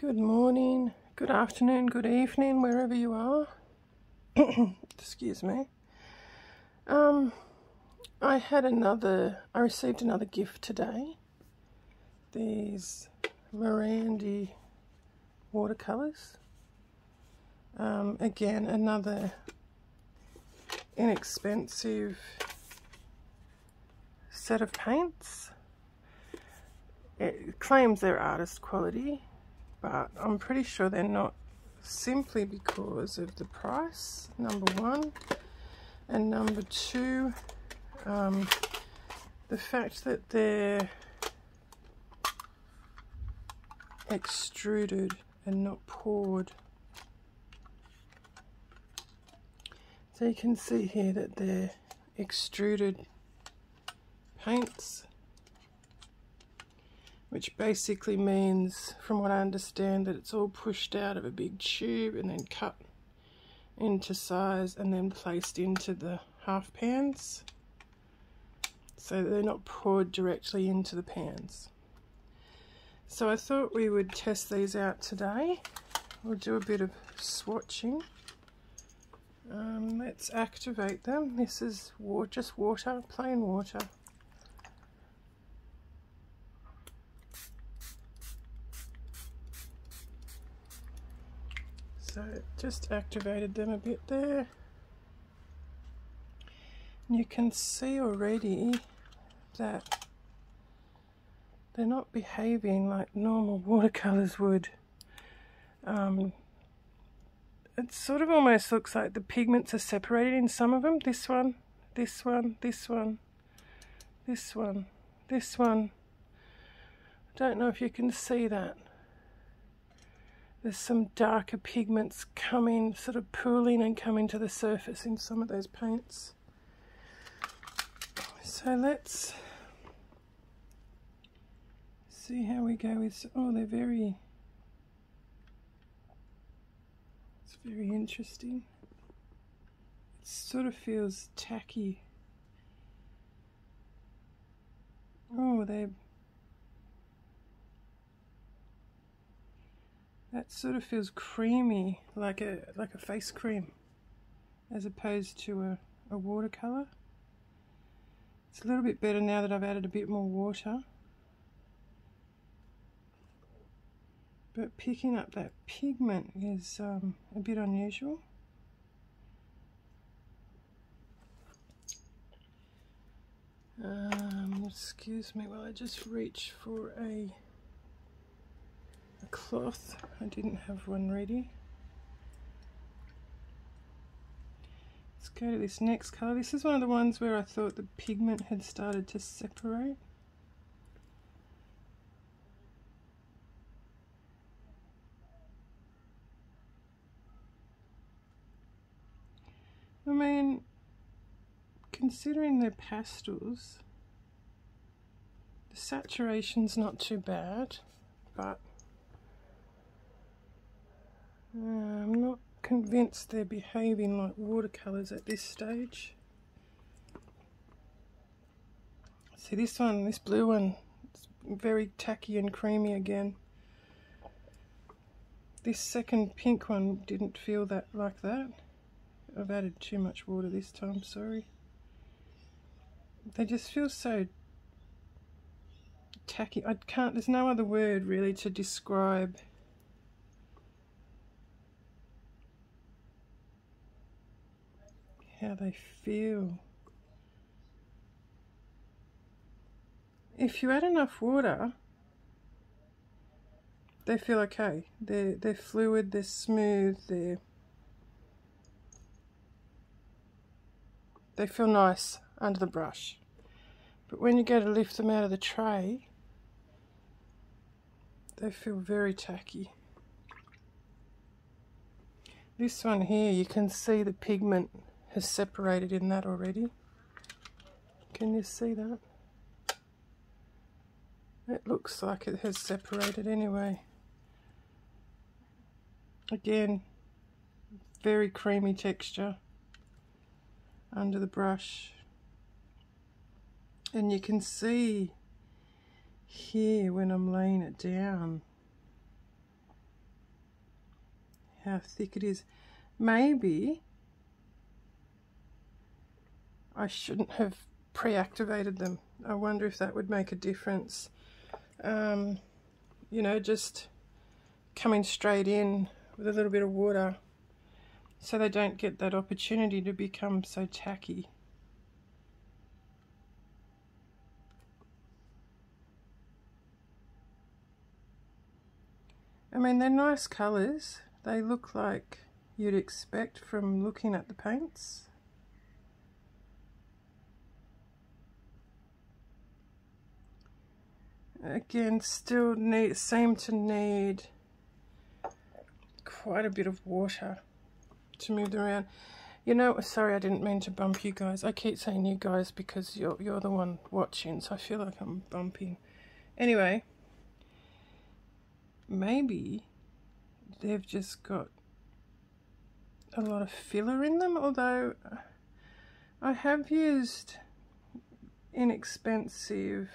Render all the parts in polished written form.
Good morning, good afternoon, good evening, wherever you are. Excuse me. I received another gift today. These Morandi watercolours. Again, another inexpensive set of paints. It claims they're artist quality, but I'm pretty sure they're not, simply because of the price, number one, and number two, the fact that they're extruded and not poured. So you can see here that they're extruded paints, which basically means, from what I understand, that it's all pushed out of a big tube and then cut into size and then placed into the half pans, so they're not poured directly into the pans. So I thought we would test these out today. We'll do a bit of swatching. Let's activate them. This is just water, plain water. So just activated them a bit there. You can see already that they're not behaving like normal watercolours would. It sort of almost looks like the pigments are separated in some of them. This one, this one, this one, this one, this one. I don't know if you can see that. There's some darker pigments coming, sort of pooling and coming to the surface in some of those paints. So let's see how we go with, oh, it's very interesting. It sort of feels tacky. Oh, that sort of feels creamy, like a face cream, as opposed to a watercolour. It's a little bit better now that I've added a bit more water. But picking up that pigment is a bit unusual. Excuse me while I just reach for a cloth. I didn't have one ready. Let's go to this next colour. This is one of the ones where I thought the pigment had started to separate. I mean, considering they're pastels, the saturation's not too bad, but I'm not convinced they're behaving like watercolours at this stage. See, this one, this blue one, it's very tacky and creamy again. This second pink one didn't feel that like that. I've added too much water this time, sorry. They just feel so tacky. There's no other word really to describe how they feel. If you add enough water, they feel okay. They're fluid, they're smooth, they feel nice under the brush. But when you go to lift them out of the tray, they feel very tacky. This one here, you can see the pigment has separated in that already. Can you see that? It looks like it has separated anyway. Again, very creamy texture under the brush. And you can see here when I'm laying it down how thick it is. Maybe I shouldn't have pre-activated them. I wonder if that would make a difference. You know, just coming straight in with a little bit of water so they don't get that opportunity to become so tacky. I mean, they're nice colours. They look like you'd expect from looking at the paints. Again, still seem to need quite a bit of water to move them around. You know, sorry, I didn't mean to bump you guys. I keep saying you guys because you're the one watching, so I feel like I'm bumping. Anyway, maybe they've just got a lot of filler in them, although I have used inexpensive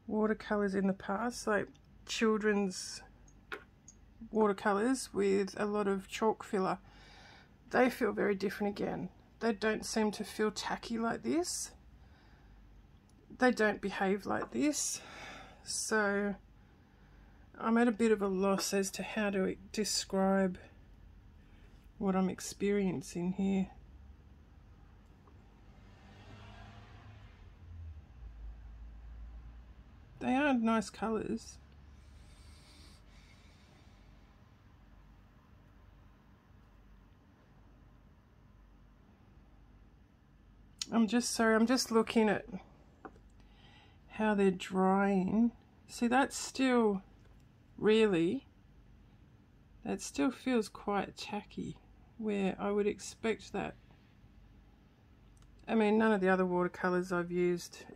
watercolours in the past, like children's watercolours with a lot of chalk filler. They feel very different again. They don't seem to feel tacky like this. They don't behave like this. So I'm at a bit of a loss as to how to describe what I'm experiencing here. They are nice colours. I'm just looking at how they're drying. See, that's still really, that still feels quite tacky, where I would expect that. I mean, none of the other watercolours I've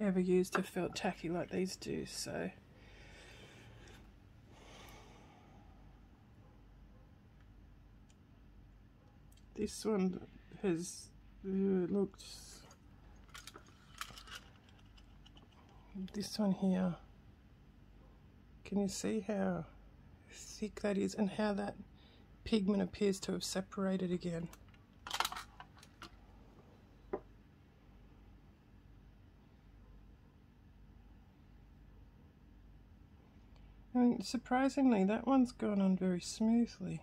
ever used have felt tacky like these do, so. This one has looked, this one here, can you see how thick that is and how that pigment appears to have separated again? And surprisingly, that one's gone on very smoothly.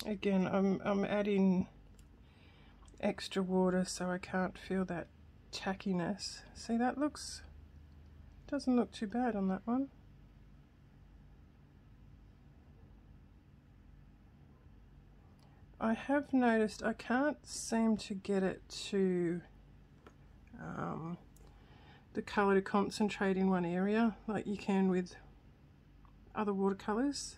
Again, I'm adding extra water so I can't feel that tackiness. See, that doesn't look too bad on that one. I have noticed I can't seem to get it to the colour to concentrate in one area like you can with other watercolours.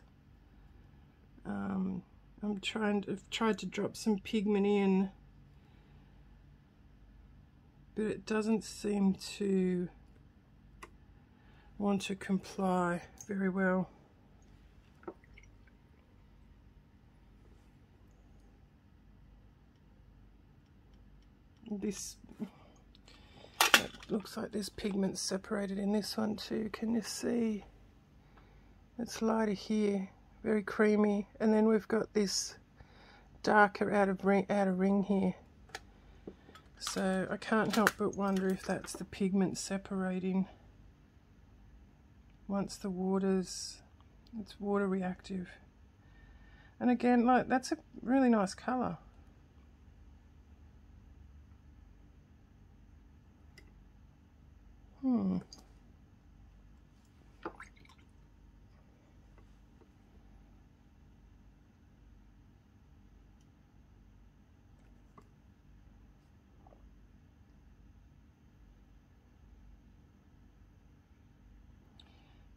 I've tried to drop some pigment in, but it doesn't seem to want to comply very well. This, it looks like there's pigment separated in this one too. Can you see? It's lighter here, very creamy, and then we've got this darker outer ring here. So I can't help but wonder if that's the pigment separating once the it's water reactive. And again, like, that's a really nice colour.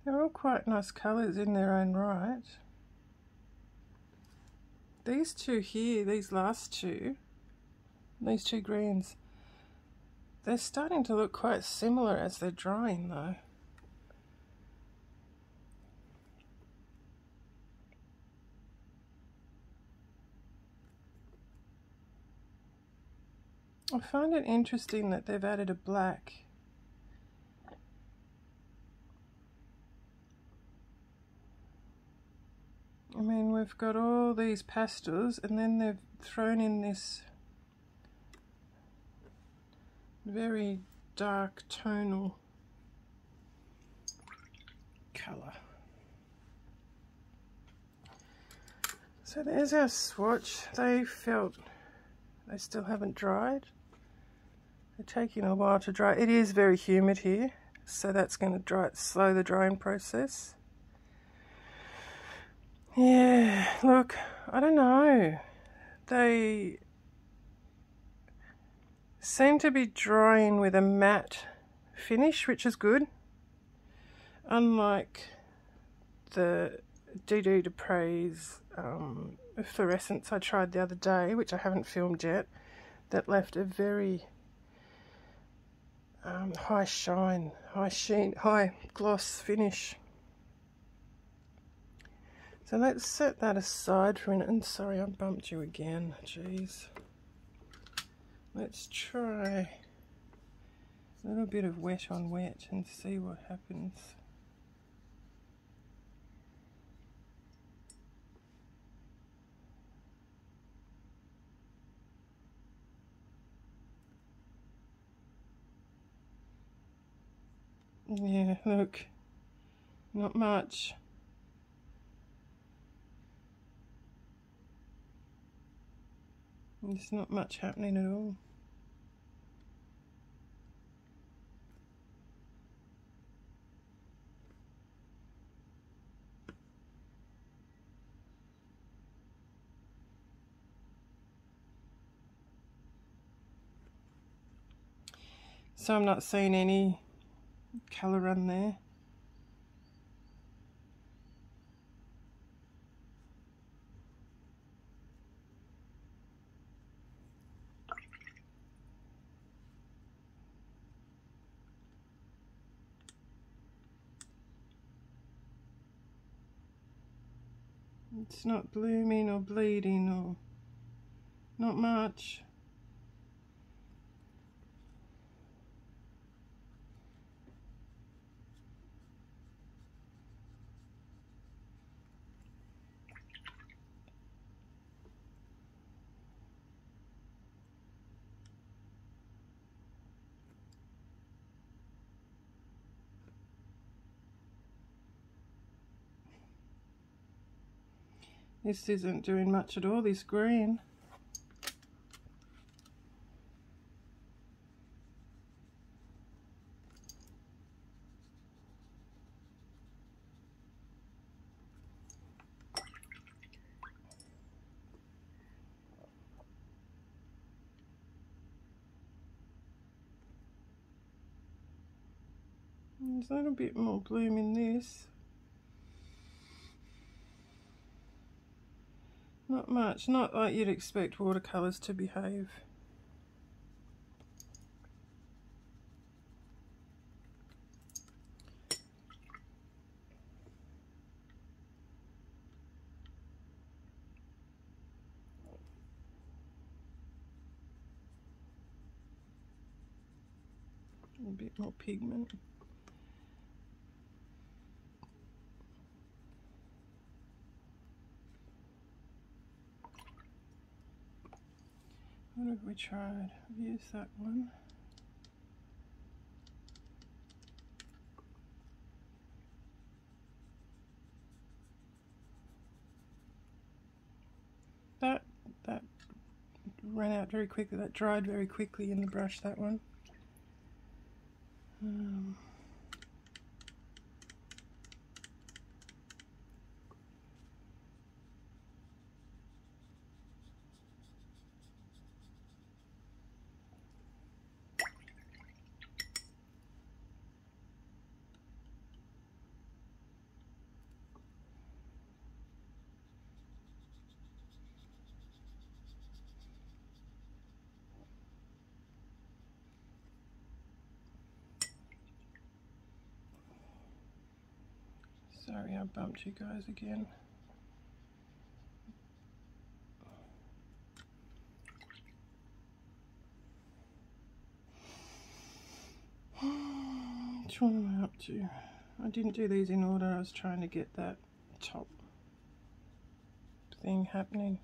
They're all quite nice colours in their own right. These two here, these last two, these two greens, they're starting to look quite similar as they're drying though. I find it interesting that they've added a black. I mean, we've got all these pastels and then they've thrown in this very dark tonal colour. So there's our swatch. They still haven't dried. They're taking a while to dry. It is very humid here, so that's going to slow the drying process. Yeah, look, I don't know. They seem to be drying with a matte finish, which is good. Unlike the DD Dupre's fluorescence I tried the other day, which I haven't filmed yet, that left a very high shine, high sheen, high gloss finish. So let's set that aside for a minute. And sorry, I bumped you again. Jeez. Let's try a little bit of wet on wet and see what happens. Yeah, look, not much. There's not much happening at all. So I'm not seeing any colour run there. It's not blooming or bleeding or not much. This isn't doing much at all, this green. There's a little bit more bloom in this. Not much, not like you'd expect watercolours to behave. A bit more pigment. What have we tried? I've used that one. That ran out very quickly. That dried very quickly in the brush, that one. Sorry, I bumped you guys again. Which one am I up to? I didn't do these in order. I was trying to get that top thing happening.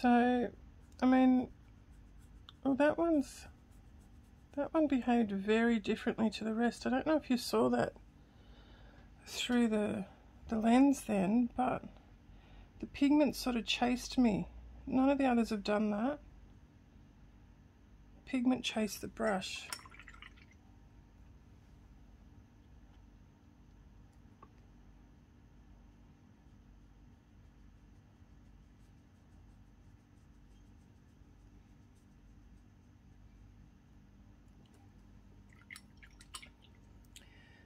So, I mean, well, that one behaved very differently to the rest. I don't know if you saw that through the lens then, but the pigment sort of chased me. None of the others have done that. Pigment chased the brush.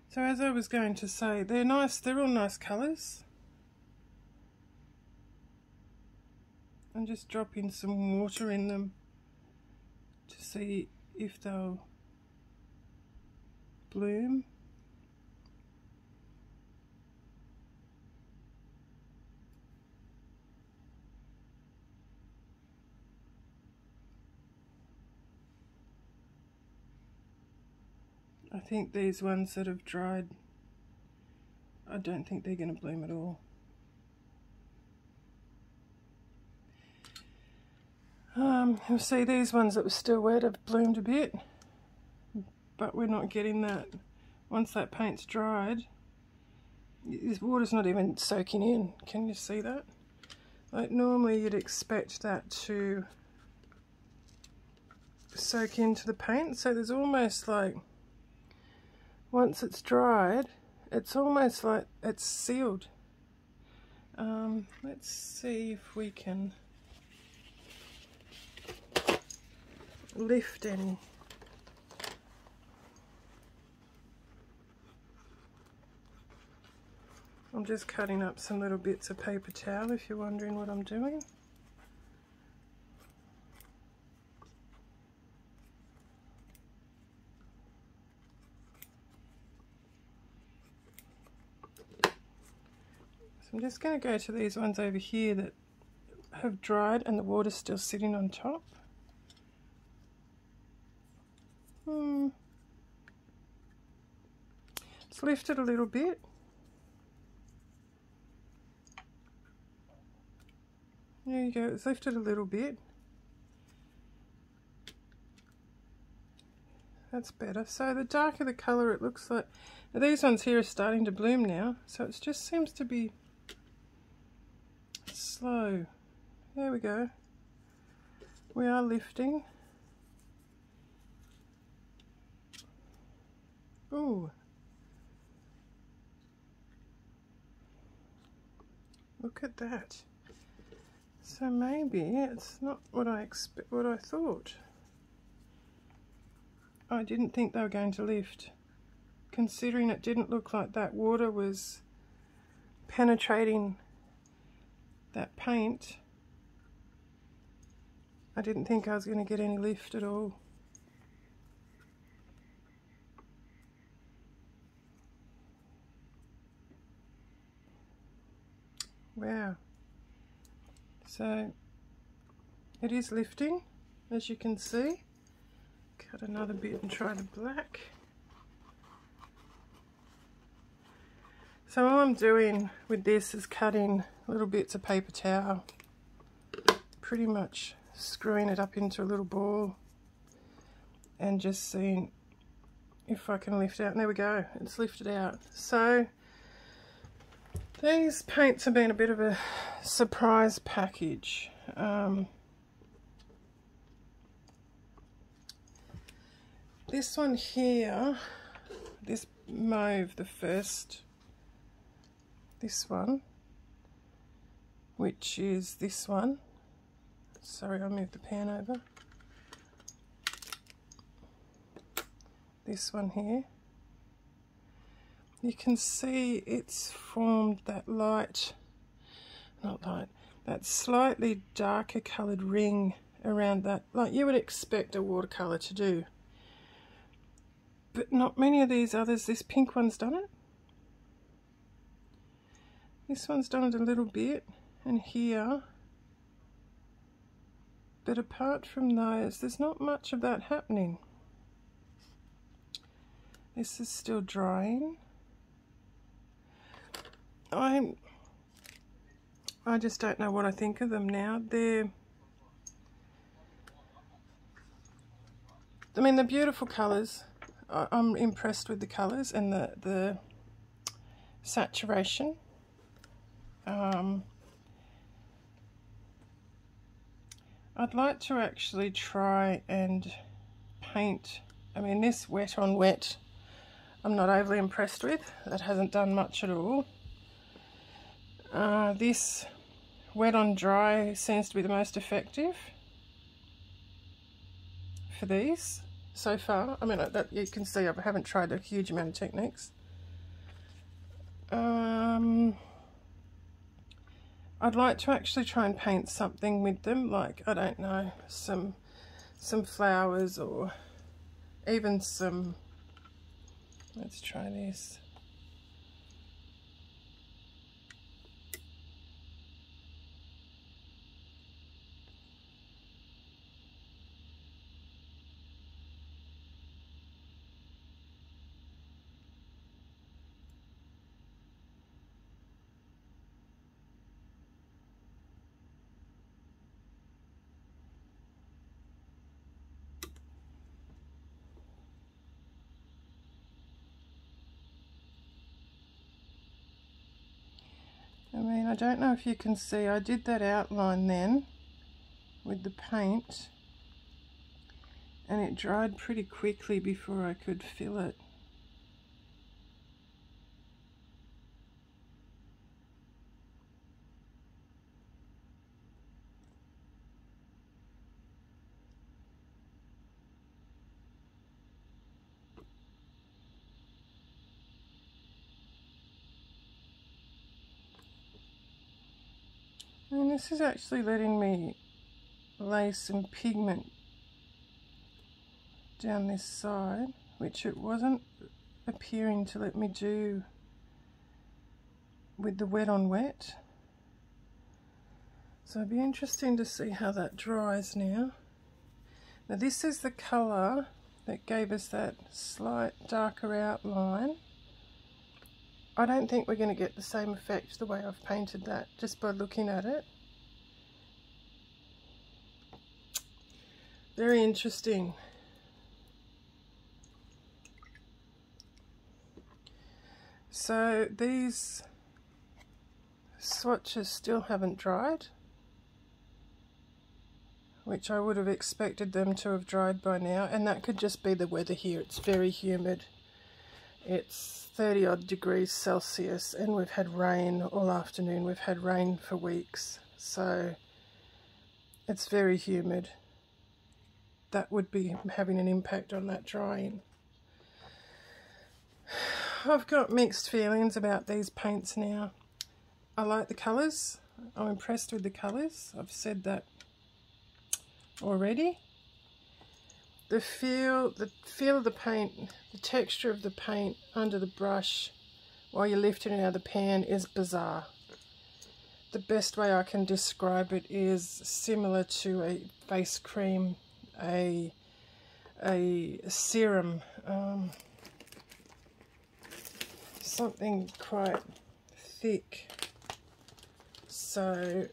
So as I was going to say, they're nice, they're all nice colours. I'm just dropping some water in them to see if they'll bloom. I think these ones that have dried, I don't think they're going to bloom at all. You'll see these ones that were still wet have bloomed a bit, but we're not getting that. Once that paint's dried, this water's not even soaking in. Can you see that? Like normally you'd expect that to soak into the paint, so there's almost like, once it's dried, it's almost like it's sealed. Let's see if we can lift any. I'm just cutting up some little bits of paper towel if you're wondering what I'm doing. I'm just going to go to these ones over here that have dried and the water's still sitting on top. It's lifted a little bit. There you go, it's lifted a little bit. That's better. So the darker the colour, it looks like, now these ones here are starting to bloom now, so it just seems to be slow. There we go. We are lifting. Ooh. Look at that. So maybe it's not what I thought. I didn't think they were going to lift. Considering it didn't look like that water was penetrating that paint, I didn't think I was going to get any lift at all. Wow. So it is lifting, as you can see. Cut another bit and try the black. So all I'm doing with this is cutting little bits of paper towel, pretty much screwing it up into a little ball and just seeing if I can lift out. And there we go, it's lifted out. So these paints have been a bit of a surprise package. This one here, this mauve, the first, this one, which is this one. Sorry, I moved the pan over. this one here, you can see it's formed that light, not light, that slightly darker coloured ring around that, like you would expect a watercolour to do. But not many of these others. This pink one's done it. This one's done it a little bit, and here. But apart from those, there's not much of that happening. This is still drying. I just don't know what I think of them now. They're beautiful colours. I'm impressed with the colours and the saturation. I'd like to actually try and paint. I mean, this wet on wet, I'm not overly impressed with. That hasn't done much at all. This wet on dry seems to be the most effective for these so far. I mean, that you can see I haven't tried a huge amount of techniques. I'd like to actually try and paint something with them, like, I don't know, some flowers, or even some, let's try this. I mean, I don't know if you can see, I did that outline then with the paint, and it dried pretty quickly before I could fill it. And this is actually letting me lay some pigment down this side, which it wasn't appearing to let me do with the wet on wet. So it'd be interesting to see how that dries now. Now this is the colour that gave us that slight darker outline. I don't think we're going to get the same effect the way I've painted that, just by looking at it. Very interesting. So these swatches still haven't dried, which I would have expected them to have dried by now, and that could just be the weather here. It's very humid. It's 30 odd degrees Celsius, and we've had rain all afternoon. We've had rain for weeks, so it's very humid. That would be having an impact on that drying. I've got mixed feelings about these paints now. I like the colours. I'm impressed with the colours. I've said that already. The feel of the paint, the texture of the paint under the brush while you're lifting it out of the pan is bizarre. The best way I can describe it is similar to a face cream, a serum, something quite thick. So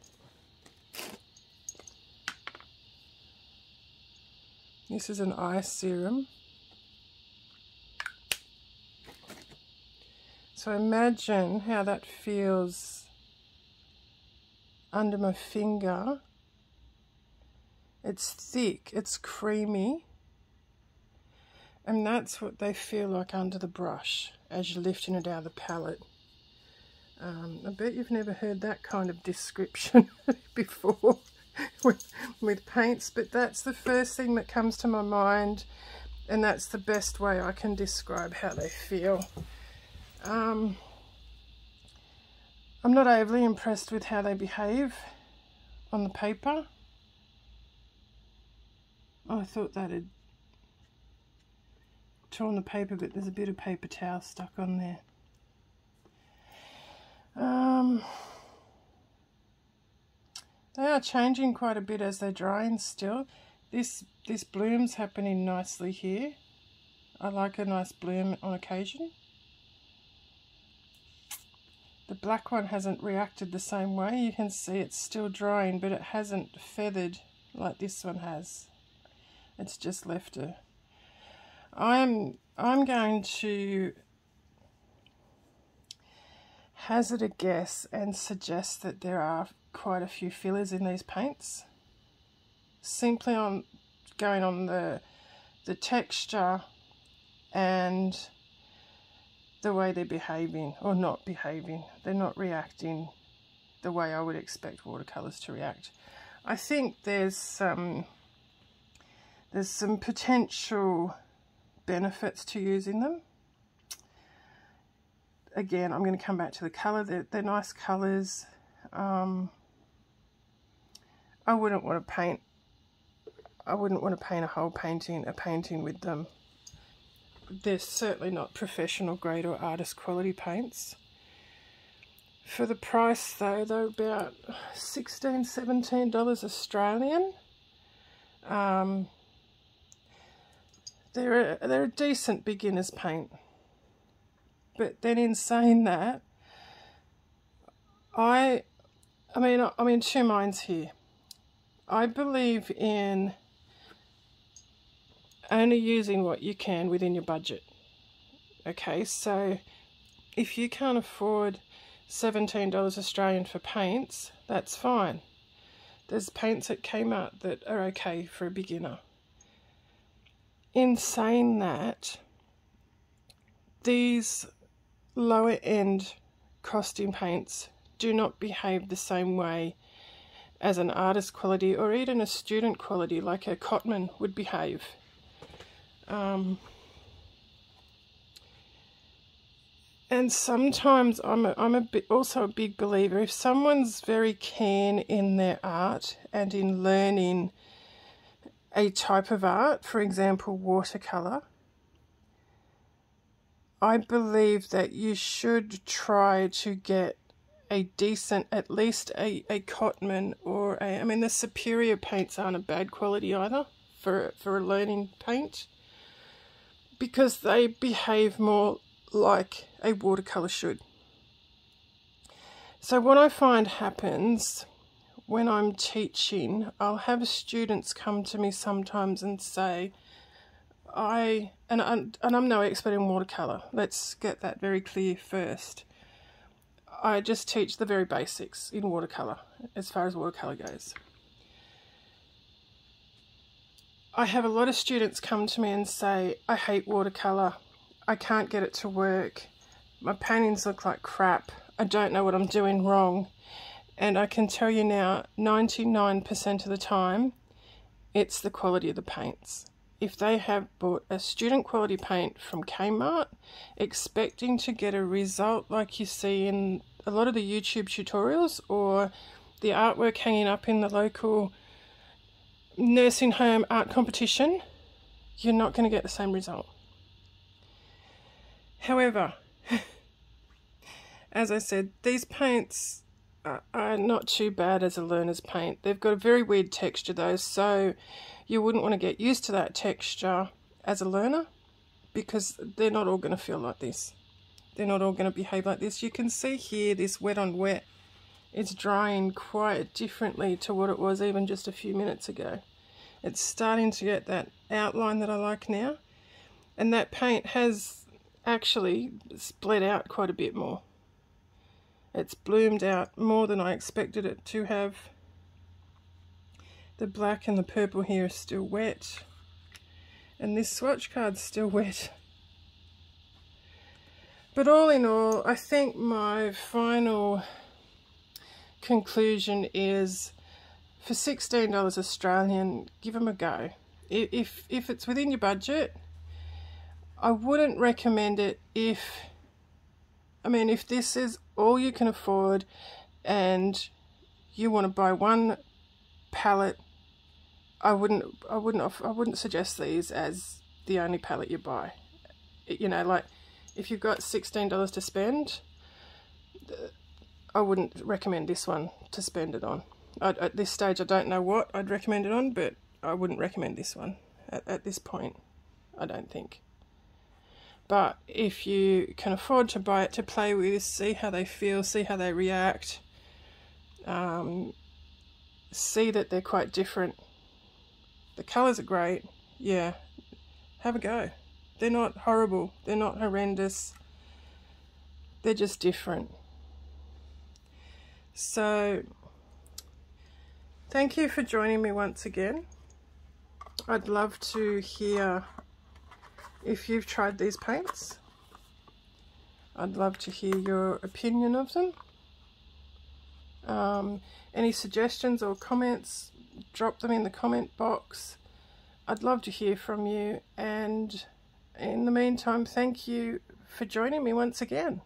this is an eye serum. So imagine how that feels under my finger. It's thick, it's creamy, and that's what they feel like under the brush as you're lifting it out of the palette. I bet you've never heard that kind of description before with paints, but that's the first thing that comes to my mind And that's the best way I can describe how they feel. I'm not overly impressed with how they behave on the paper. I thought that had torn the paper, but there's a bit of paper towel stuck on there. They are changing quite a bit as they're drying still. This bloom's happening nicely here. I like a nice bloom on occasion. The black one hasn't reacted the same way. You can see it's still drying, but it hasn't feathered like this one has. It's just left a... I'm going to hazard a guess and suggest that there are quite a few fillers in these paints. Simply on going on the texture and the way they're behaving, or not behaving. They're not reacting the way I would expect watercolours to react. I think there's some potential benefits to using them. Again, I'm going to come back to the colour. They're nice colours. I wouldn't want to paint a whole painting with them. They're certainly not professional grade or artist quality paints. For the price though, they're about $16, $17 Australian. They're a decent beginner's paint. But then in saying that, I'm in two minds here. I believe in only using what you can within your budget. Okay, so if you can't afford $17 Australian for paints, that's fine. There's paints at Kmart that are okay for a beginner. In saying that, these lower end costing paints do not behave the same way as an artist quality or even a student quality like a Cotman would behave. And sometimes I'm also a big believer, if someone's very keen in their art and in learning a type of art, for example watercolour, I believe that you should try to get a decent, at least a Cotman or a, I mean the superior paints aren't a bad quality either for a learning paint, because they behave more like a watercolour should. So what I find happens when I'm teaching, I'll have students come to me sometimes and say, and I'm no expert in watercolour, let's get that very clear first. I just teach the very basics in watercolour, as far as watercolour goes. I have a lot of students come to me and say, I hate watercolour, I can't get it to work, my paintings look like crap, I don't know what I'm doing wrong. And I can tell you now, 99% of the time, it's the quality of the paints. If they have bought a student quality paint from Kmart, expecting to get a result like you see in a lot of the YouTube tutorials or the artwork hanging up in the local nursing home art competition, you're not going to get the same result. However, as I said, these paints are not too bad as a learner's paint. They've got a very weird texture though, so you wouldn't want to get used to that texture as a learner, because they're not all going to feel like this. They're not all going to behave like this. You can see here this wet on wet. It's drying quite differently to what it was even just a few minutes ago. It's starting to get that outline that I like now, and that paint has actually split out quite a bit more. It's bloomed out more than I expected it to have. The black and the purple here are still wet, and this swatch card's still wet. But all in all, I think my final conclusion is, for $16 Australian, give them a go. If it's within your budget, I wouldn't recommend it if, I mean, if this is all you can afford and you want to buy one palette, I wouldn't suggest these as the only palette you buy. You know, like if you've got $16 to spend, I wouldn't recommend this one to spend it on. At this stage, I don't know what I'd recommend it on, but I wouldn't recommend this one at this point, I don't think. But if you can afford to buy it to play with, see how they feel, see how they react, see that they're quite different. The colours are great, yeah, have a go. They're not horrible, they're not horrendous, they're just different. So, thank you for joining me once again. I'd love to hear if you've tried these paints. I'd love to hear your opinion of them. Any suggestions or comments, drop them in the comment box. I'd love to hear from you, and in the meantime, thank you for joining me once again.